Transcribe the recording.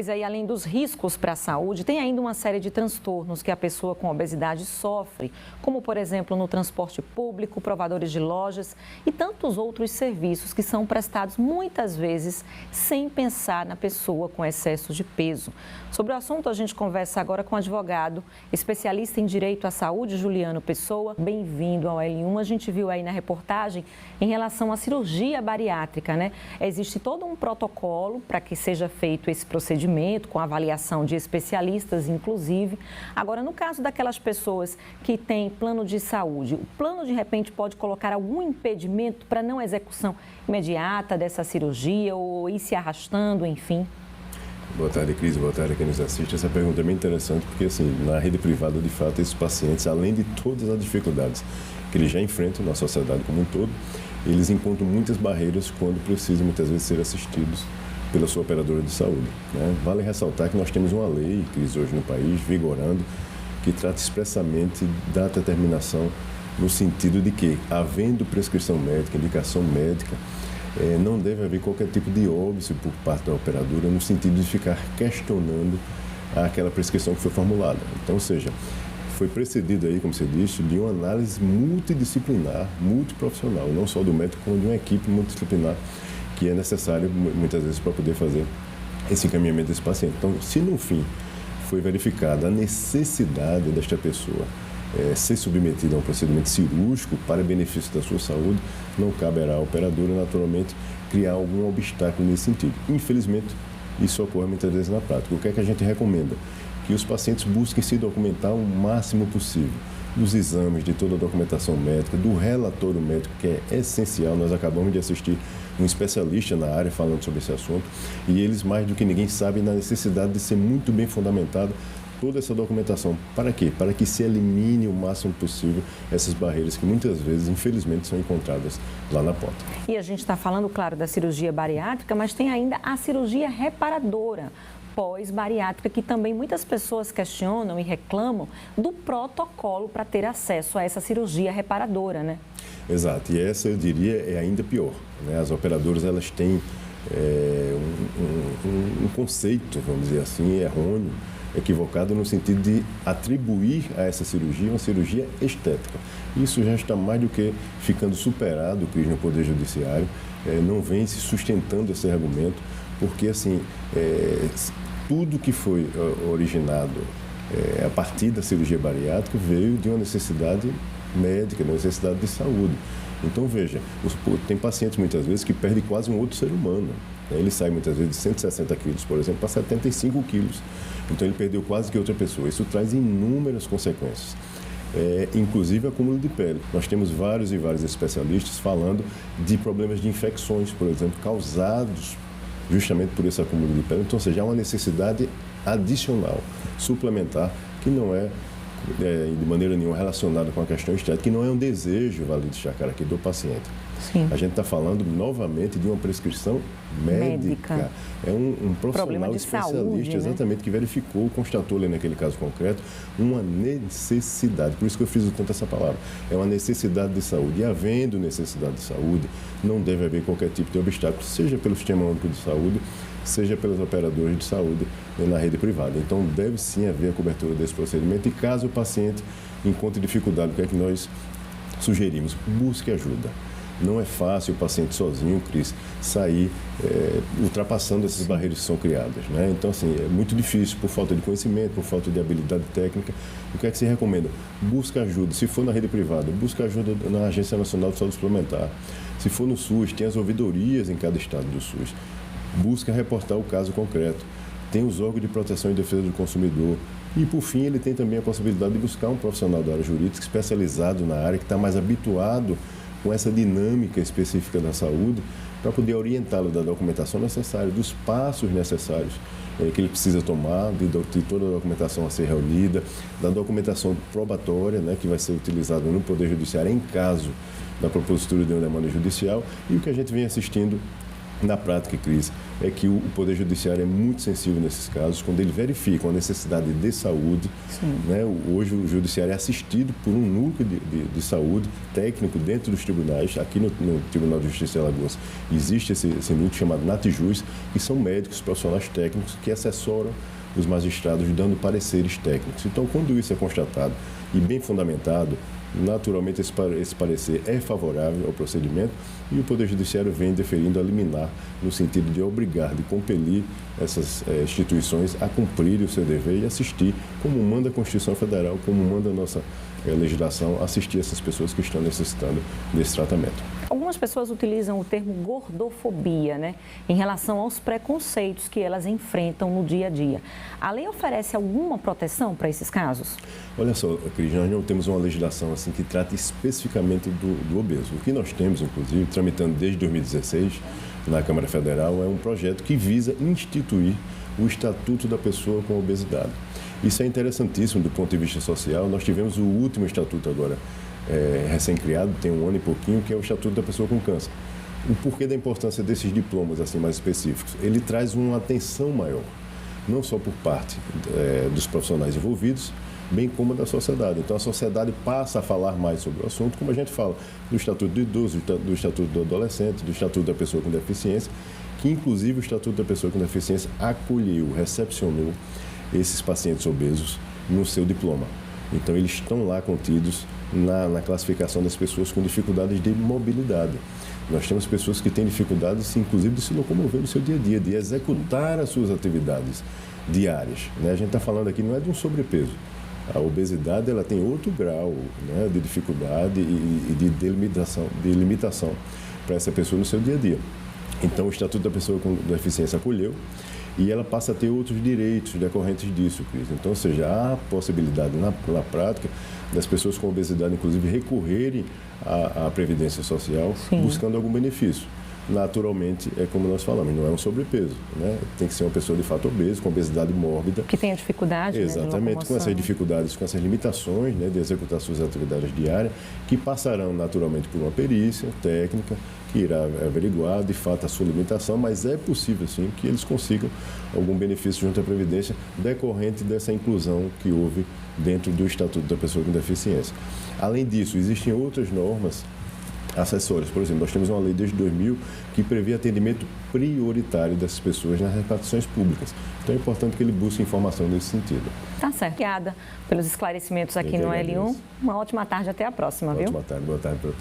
Mas aí, além dos riscos para a saúde, tem ainda uma série de transtornos que a pessoa com obesidade sofre, como, por exemplo, no transporte público, provadores de lojas e tantos outros serviços que são prestados muitas vezes sem pensar na pessoa com excesso de peso. Sobre o assunto, a gente conversa agora com o advogado, especialista em direito à saúde, Juliano Pessoa. Bem-vindo ao L1. A gente viu aí na reportagem em relação à cirurgia bariátrica, né? Existe todo um protocolo para que seja feito esse procedimento, com avaliação de especialistas, inclusive. Agora, no caso daquelas pessoas que têm plano de saúde, o plano, de repente, pode colocar algum impedimento para não execução imediata dessa cirurgia ou ir se arrastando, enfim? Boa tarde, Cris. Boa tarde a quem nos assiste. Essa pergunta é bem interessante porque, assim, na rede privada, de fato, esses pacientes, além de todas as dificuldades que eles já enfrentam na sociedade como um todo, eles encontram muitas barreiras quando precisam, muitas vezes, ser assistidos pela sua operadora de saúde, né? Vale ressaltar que nós temos uma lei, Cris, hoje no país, vigorando, que trata expressamente da determinação no sentido de que, havendo prescrição médica, indicação médica, não deve haver qualquer tipo de óbice por parte da operadora no sentido de ficar questionando aquela prescrição que foi formulada. Então, ou seja, foi precedido aí, como você disse, de uma análise multidisciplinar, multiprofissional, não só do médico, como de uma equipe multidisciplinar que é necessário, muitas vezes, para poder fazer esse encaminhamento desse paciente. Então, se no fim foi verificada a necessidade desta pessoa ser submetida a um procedimento cirúrgico para benefício da sua saúde, não caberá à operadora, naturalmente, criar algum obstáculo nesse sentido. Infelizmente, isso ocorre muitas vezes na prática. O que é que a gente recomenda? Que os pacientes busquem se documentar o máximo possível dos exames, de toda a documentação médica, do relatório médico, que é essencial. Nós acabamos de assistir um especialista na área falando sobre esse assunto e eles, mais do que ninguém, sabem da necessidade de ser muito bem fundamentada toda essa documentação. Para quê? Para que se elimine o máximo possível essas barreiras que muitas vezes, infelizmente, são encontradas lá na porta. E a gente está falando, claro, da cirurgia bariátrica, mas tem ainda a cirurgia reparadora pós-bariátrica, que também muitas pessoas questionam e reclamam do protocolo para ter acesso a essa cirurgia reparadora, né? Exato, e essa, eu diria, é ainda pior, né? As operadoras, elas têm um conceito, vamos dizer assim, errôneo, equivocado no sentido de atribuir a essa cirurgia uma cirurgia estética. Isso já está mais do que ficando superado, Cris, no Poder Judiciário, não vem se sustentando esse argumento, porque, assim, tudo que foi originado a partir da cirurgia bariátrica veio de uma necessidade médica, uma necessidade de saúde. Então, veja, tem pacientes muitas vezes que perdem quase um outro ser humano. Ele sai muitas vezes de 160 quilos, por exemplo, para 75 quilos. Então, ele perdeu quase que outra pessoa. Isso traz inúmeras consequências. Inclusive acúmulo de pele. Nós temos vários e vários especialistas falando de problemas de infecções, por exemplo, causados justamente por esse acúmulo de pele. Então, ou seja, há uma necessidade adicional, suplementar, que não é de maneira nenhuma relacionada com a questão estética, que não é um desejo, vale destacar aqui, do paciente. Sim. A gente está falando novamente de uma prescrição médica. É um profissional especialista, saúde, exatamente, né? Que verificou, constatou ali naquele caso concreto, uma necessidade. Por isso que eu fiz tanto essa palavra. É uma necessidade de saúde. E havendo necessidade de saúde, não deve haver qualquer tipo de obstáculo, seja pelo Sistema Único de Saúde, seja pelas operadoras de saúde na rede privada. Então, deve sim haver a cobertura desse procedimento e caso o paciente encontre dificuldade, o que é que nós sugerimos? Busque ajuda. Não é fácil o paciente sozinho, Cris, sair ultrapassando essas barreiras que são criadas, né? Então, assim, é muito difícil por falta de conhecimento, por falta de habilidade técnica. O que é que se recomenda? Busca ajuda. Se for na rede privada, busca ajuda na Agência Nacional de Saúde Suplementar. Se for no SUS, tem as ouvidorias em cada estado do SUS. Busca reportar o caso concreto. Tem os órgãos de proteção e defesa do consumidor. E, por fim, ele tem também a possibilidade de buscar um profissional da área jurídica especializado na área, que está mais habituado com essa dinâmica específica da saúde, para poder orientá-lo da documentação necessária, dos passos necessários que ele precisa tomar, de toda a documentação a ser reunida, da documentação probatória, né, que vai ser utilizada no Poder Judiciário em caso da propositura de uma demanda judicial, e o que a gente vem assistindo Na prática, Cris, é que o Poder Judiciário é muito sensível nesses casos, quando ele verifica uma necessidade de saúde. Né? Hoje o Judiciário é assistido por um núcleo de saúde técnico dentro dos tribunais. Aqui no Tribunal de Justiça de Alagoas existe esse núcleo chamado NATJUS, que são médicos, profissionais técnicos que assessoram os magistrados dando pareceres técnicos. Então, quando isso é constatado e bem fundamentado, naturalmente esse parecer é favorável ao procedimento e o Poder Judiciário vem deferindo a liminar no sentido de obrigar, de compelir essas instituições a cumprirem o seu dever e assistir, como manda a Constituição Federal, como manda a nossa legislação, assistir essas pessoas que estão necessitando desse tratamento. Algumas pessoas utilizam o termo gordofobia, né, em relação aos preconceitos que elas enfrentam no dia a dia. A lei oferece alguma proteção para esses casos? Olha só, Cris, nós não temos uma legislação assim que trate especificamente do obeso. O que nós temos, inclusive, tramitando desde 2016 na Câmara Federal, é um projeto que visa instituir o Estatuto da Pessoa com Obesidade. Isso é interessantíssimo do ponto de vista social. Nós tivemos o último estatuto agora, recém-criado, tem um ano e pouquinho, que é o Estatuto da Pessoa com Câncer. O porquê da importância desses diplomas assim mais específicos? Ele traz uma atenção maior, não só por parte dos profissionais envolvidos, bem como da sociedade. Então, a sociedade passa a falar mais sobre o assunto, como a gente fala do Estatuto do Idoso, do Estatuto do Adolescente, do Estatuto da Pessoa com Deficiência, que inclusive o Estatuto da Pessoa com Deficiência acolheu, recepcionou esses pacientes obesos no seu diploma. Então, eles estão lá contidos na classificação das pessoas com dificuldades de mobilidade. Nós temos pessoas que têm dificuldades, inclusive, de se locomover no seu dia a dia, de executar as suas atividades diárias. Né? A gente está falando aqui não é de um sobrepeso. A obesidade ela tem outro grau, né, de dificuldade e de limitação para essa pessoa no seu dia a dia. Então, o Estatuto da Pessoa com Deficiência acolheu e ela passa a ter outros direitos decorrentes disso, Cris. Então, ou seja, há possibilidade na prática das pessoas com obesidade, inclusive, recorrerem à Previdência Social. Sim. Buscando algum benefício. Naturalmente, é como nós falamos, não é um sobrepeso, né? Tem que ser uma pessoa de fato obesa, com obesidade mórbida. Que tenha dificuldade, exatamente, né, com essas dificuldades, com essas limitações, né, de executar suas atividades diárias, que passarão naturalmente por uma perícia técnica, que irá averiguar de fato a sua limitação, mas é possível sim que eles consigam algum benefício junto à Previdência decorrente dessa inclusão que houve dentro do Estatuto da Pessoa com Deficiência. Além disso, existem outras normas acessórias. Por exemplo, nós temos uma lei desde 2000 que prevê atendimento prioritário dessas pessoas nas repartições públicas. Então é importante que ele busque informação nesse sentido. Tá certo. Obrigada pelos esclarecimentos aqui no L1. Uma ótima tarde, até a próxima, viu? Ótima tarde, boa tarde para todos.